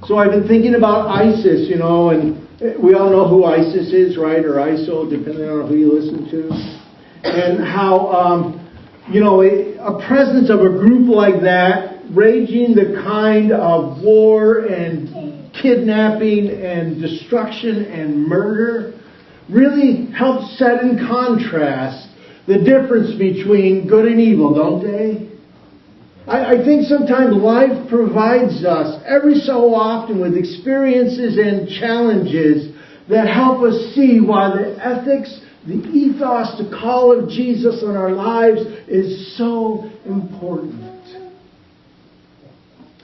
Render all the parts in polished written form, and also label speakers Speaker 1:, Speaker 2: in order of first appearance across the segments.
Speaker 1: So I've been thinking about ISIS, and we all know who ISIS is, right? Or ISIL, depending on who you listen to. And how, a presence of a group like that, raging the kind of war and kidnapping and destruction and murder, really helps set in contrast the difference between good and evil, don't they? I think sometimes life provides us every so often with experiences and challenges that help us see why the ethics, the ethos, the call of Jesus on our lives is so important.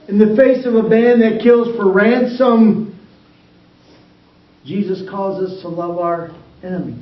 Speaker 1: In the face of a band that kills for ransom, Jesus calls us to love our enemies.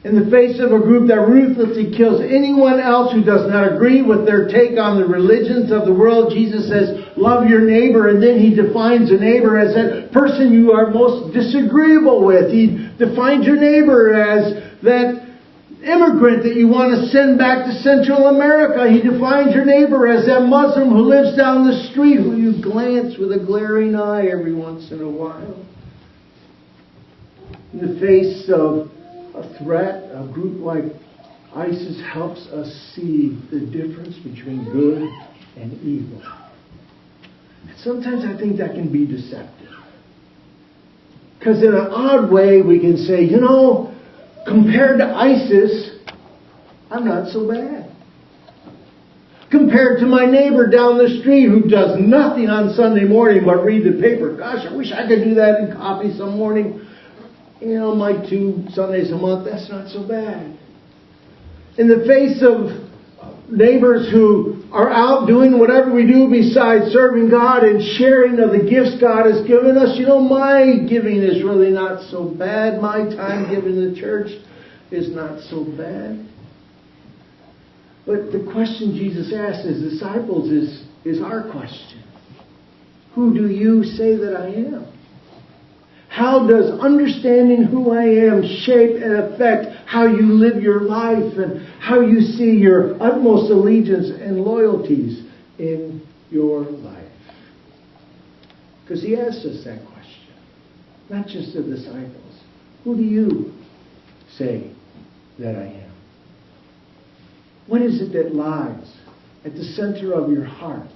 Speaker 1: In the face of a group that ruthlessly kills anyone else who does not agree with their take on the religions of the world, Jesus says, love your neighbor. And then He defines a neighbor as that person you are most disagreeable with. He defines your neighbor as that immigrant that you want to send back to Central America. He defines your neighbor as that Muslim who lives down the street, who you glance with a glaring eye every once in a while. In the face of a threat, a group like ISIS helps us see the difference between good and evil. And sometimes I think that can be deceptive. Because in an odd way we can say, compared to ISIS, I'm not so bad. Compared to my neighbor down the street who does nothing on Sunday morning but read the paper. Gosh, I wish I could do that in coffee some morning. My 2 Sundays a month, that's not so bad. In the face of neighbors who are out doing whatever we do besides serving God and sharing of the gifts God has given us, my giving is really not so bad. My time given to the church is not so bad. But the question Jesus asked His disciples is our question. Who do you say that I am? How does understanding who I am shape and affect how you live your life and how you see your utmost allegiance and loyalties in your life? Because He asked us that question, not just the disciples. Who do you say that I am? What is it that lies at the center of your heart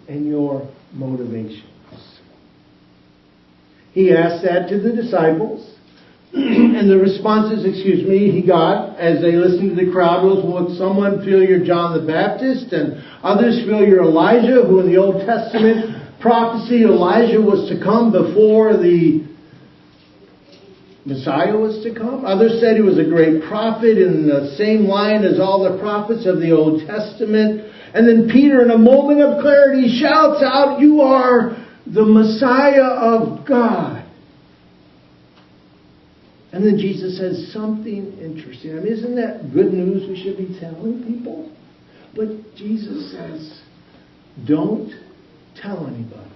Speaker 1: and your motivations? He asked that to the disciples. And the responses, He got as they listened to the crowd was, well, someone feel you're John the Baptist, and others feel you're Elijah, who in the Old Testament prophecy, Elijah was to come before the Messiah was to come. Others said he was a great prophet in the same line as all the prophets of the Old Testament. And then Peter, in a moment of clarity, shouts out, you are the Messiah of God. And then Jesus says something interesting. Isn't that good news we should be telling people? But Jesus says, don't tell anybody.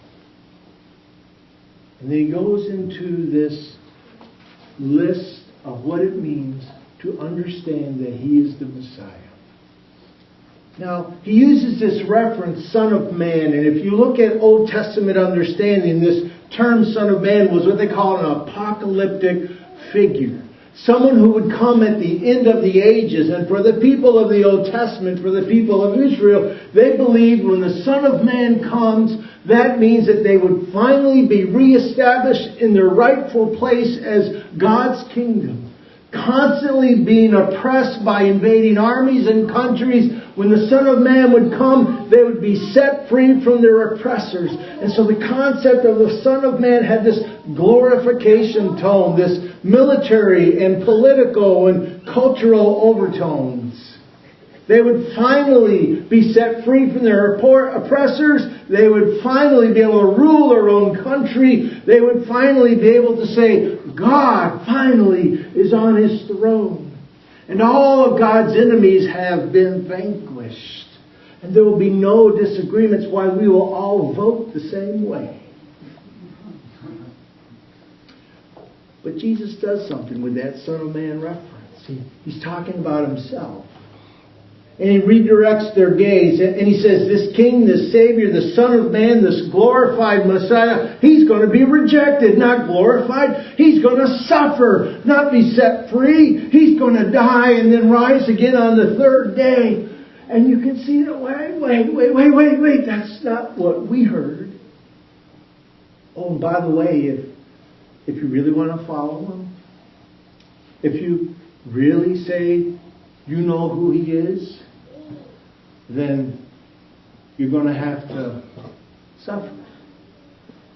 Speaker 1: And then He goes into this list of what it means to understand that He is the Messiah. Now, He uses this reference, Son of Man, and if you look at Old Testament understanding, this term Son of Man was what they call an apocalyptic figure. Someone who would come at the end of the ages. And for the people of the Old Testament, for the people of Israel, they believed when the Son of Man comes, that means that they would finally be reestablished in their rightful place as God's kingdom. Constantly being oppressed by invading armies and countries. When the Son of Man would come, they would be set free from their oppressors. And so the concept of the Son of Man had this glorification tone, this military and political and cultural overtones. They would finally be set free from their oppressors. They would finally be able to rule their own country. They would finally be able to say, God finally is on His throne. And all of God's enemies have been vanquished. And there will be no disagreements why we will all vote the same way. But Jesus does something with that Son of Man reference. He's talking about Himself. And he redirects their gaze. And he says, this King, this Savior, the Son of Man, this glorified Messiah, He's going to be rejected, not glorified. He's going to suffer, not be set free. He's going to die and then rise again on the third day. And you can see that, wait. That's not what we heard. Oh, and by the way, if you really want to follow Him, if you really say you know who He is, then you're going to have to suffer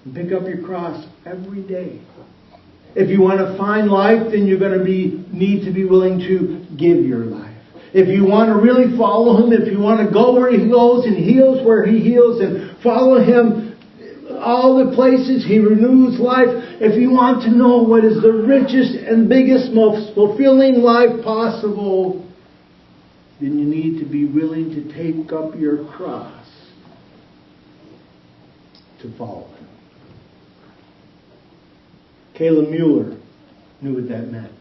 Speaker 1: and pick up your cross every day. If you want to find life, then you're going to need to be willing to give your life. If you want to really follow Him, if you want to go where He goes and heals where He heals and follow Him all the places He renews life, if you want to know what is the richest and biggest, most fulfilling life possible, then you need to be willing to take up your cross to follow Him. Kayla Mueller knew what that meant.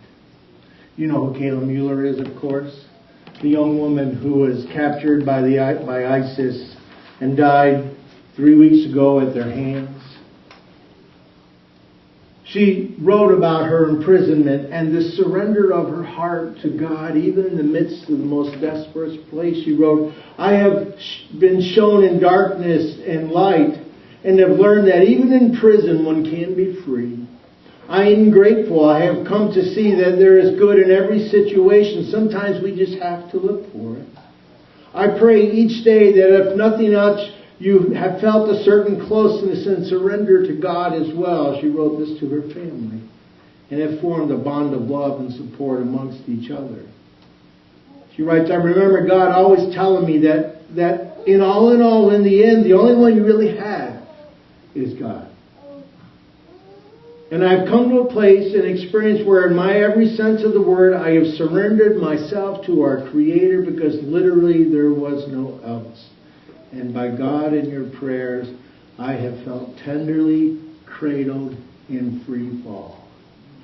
Speaker 1: You know who Kayla Mueller is, of course. The young woman who was captured by ISIS and died 3 weeks ago at their hands. She wrote about her imprisonment and the surrender of her heart to God, even in the midst of the most desperate place. She wrote, I have been shown in darkness and light, and have learned that even in prison one can be free. I am grateful. I have come to see that there is good in every situation. Sometimes we just have to look for it. I pray each day that if nothing else, you have felt a certain closeness and surrender to God as well. She wrote this to her family. And have formed a bond of love and support amongst each other. She writes, I remember God always telling me that in all, in the end, the only one you really have is God. And I've come to a place and experience where in my every sense of the word, I have surrendered myself to our Creator, because literally there was no else. And by God in your prayers, I have felt tenderly cradled in free fall.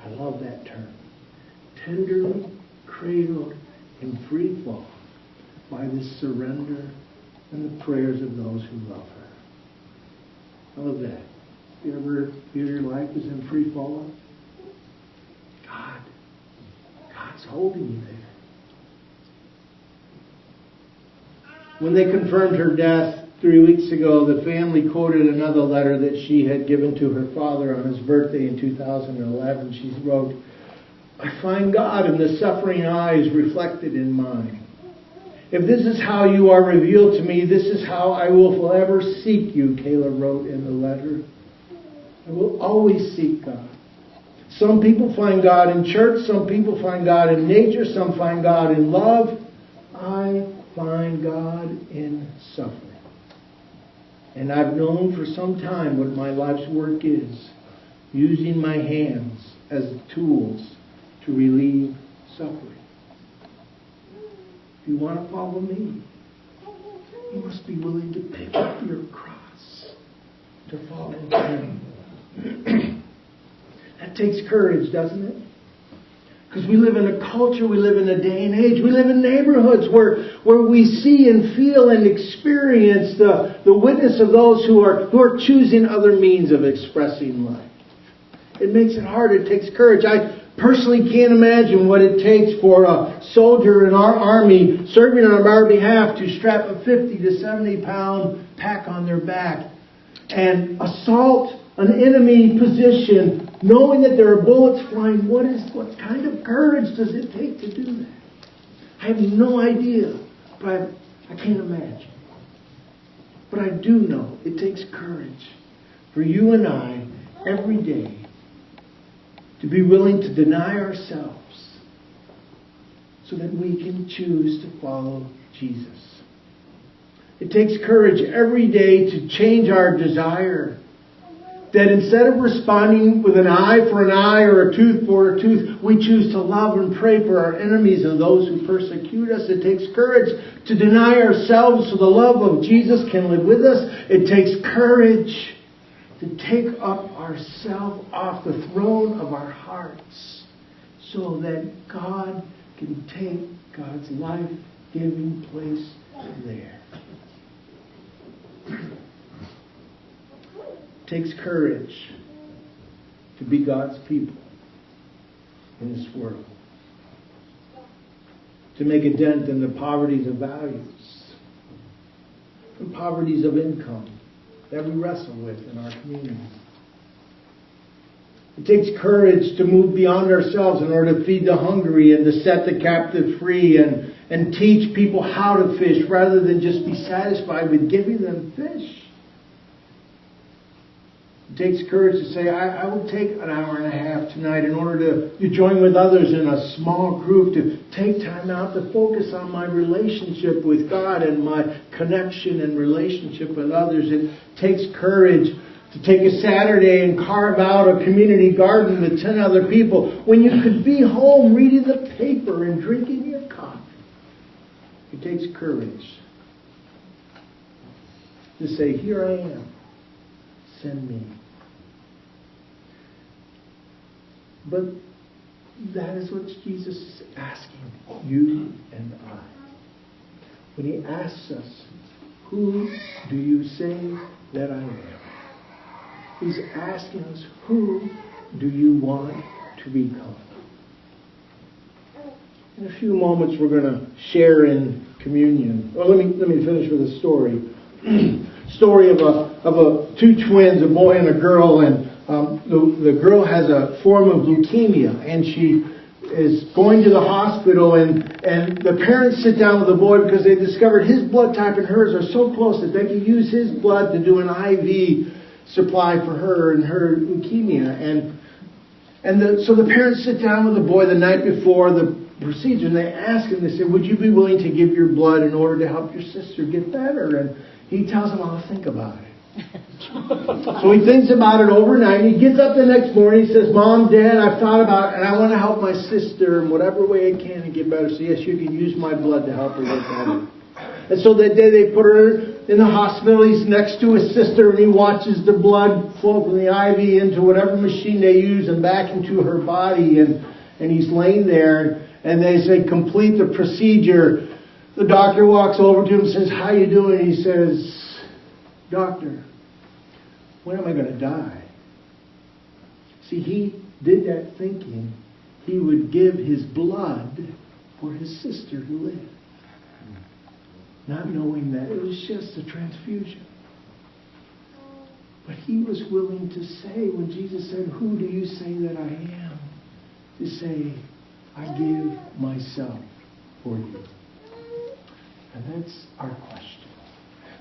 Speaker 1: I love that term. Tenderly cradled in free fall by the surrender and the prayers of those who love her. I love that. You ever feel your life is in free fall? God's holding you there. When they confirmed her death 3 weeks ago, the family quoted another letter that she had given to her father on his birthday in 2011. She wrote, I find God in the suffering eyes reflected in mine. If this is how you are revealed to me, this is how I will forever seek you, Kayla wrote in the letter. I will always seek God. Some people find God in church. Some people find God in nature. Some find God in love. I find God in suffering. And I've known for some time what my life's work is. Using my hands as tools to relieve suffering. If you want to follow me, you must be willing to pick up your cross to follow Him. That takes courage, doesn't it? Because we live in a culture, we live in a day and age, we live in neighborhoods where we see and feel and experience the witness of those who are choosing other means of expressing life. It makes it hard. It takes courage. I personally can't imagine what it takes for a soldier in our army serving on our behalf to strap a 50 to 70 pound pack on their back and assault an enemy position, knowing that there are bullets flying. What kind of courage does it take to do that? I have no idea, but I can't imagine. But I do know it takes courage for you and I every day to be willing to deny ourselves so that we can choose to follow Jesus. It takes courage every day to change our desire. That instead of responding with an eye for an eye or a tooth for a tooth, we choose to love and pray for our enemies and those who persecute us. It takes courage to deny ourselves so the love of Jesus can live with us. It takes courage to take up ourselves off the throne of our hearts so that God can take God's life giving place there. It takes courage to be God's people in this world. To make a dent in the poverties of values and poverties of income that we wrestle with in our community. It takes courage to move beyond ourselves in order to feed the hungry and to set the captive free and teach people how to fish rather than just be satisfied with giving them fish. It takes courage to say, I will take an hour and a half tonight in order to join with others in a small group, to take time out to focus on my relationship with God and my connection and relationship with others. It takes courage to take a Saturday and carve out a community garden with 10 other people when you could be home reading the paper and drinking your coffee. It takes courage to say, here I am, send me. But that is what Jesus is asking you and I. When He asks us, who do you say that I am? He's asking us, who do you want to become? In a few moments we're going to share in communion. Well, let me finish with a story. Story of two twins, a boy and a girl, and the girl has a form of leukemia, and she is going to the hospital, and the parents sit down with the boy because they discovered his blood type and hers are so close that they can use his blood to do an IV supply for her and her leukemia. So the parents sit down with the boy the night before the procedure, and they ask him, they say, would you be willing to give your blood in order to help your sister get better? And he tells them, I'll think about it. So he thinks about it overnight, and he gets up the next morning, he says, Mom, Dad, I've thought about it, and I want to help my sister in whatever way I can to get better. So yes, you can use my blood to help her get better. And so that day they put her in the hospital. He's next to his sister, and he watches the blood flow from the IV into whatever machine they use and back into her body. And he's laying there, and they say, complete the procedure. The doctor walks over to him and says, how you doing? He says, Doctor, when am I going to die? See, he did that thinking he would give his blood for his sister to live. Not knowing that it was just a transfusion. But he was willing to say, when Jesus said, who do you say that I am? To say, I give myself for you. And that's our question.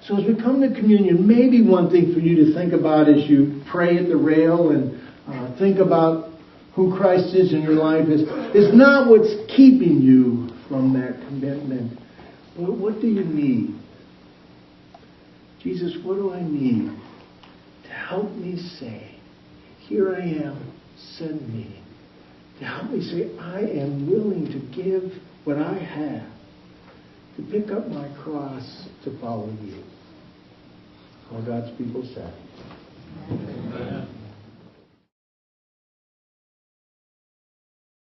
Speaker 1: So as we come to communion, maybe one thing for you to think about as you pray at the rail and think about who Christ is in your life is not what's keeping you from that commitment, but what do you need? Jesus, what do I need to help me say, here I am, send me? To help me say, I am willing to give what I have, to pick up my cross to follow you. All God's people said.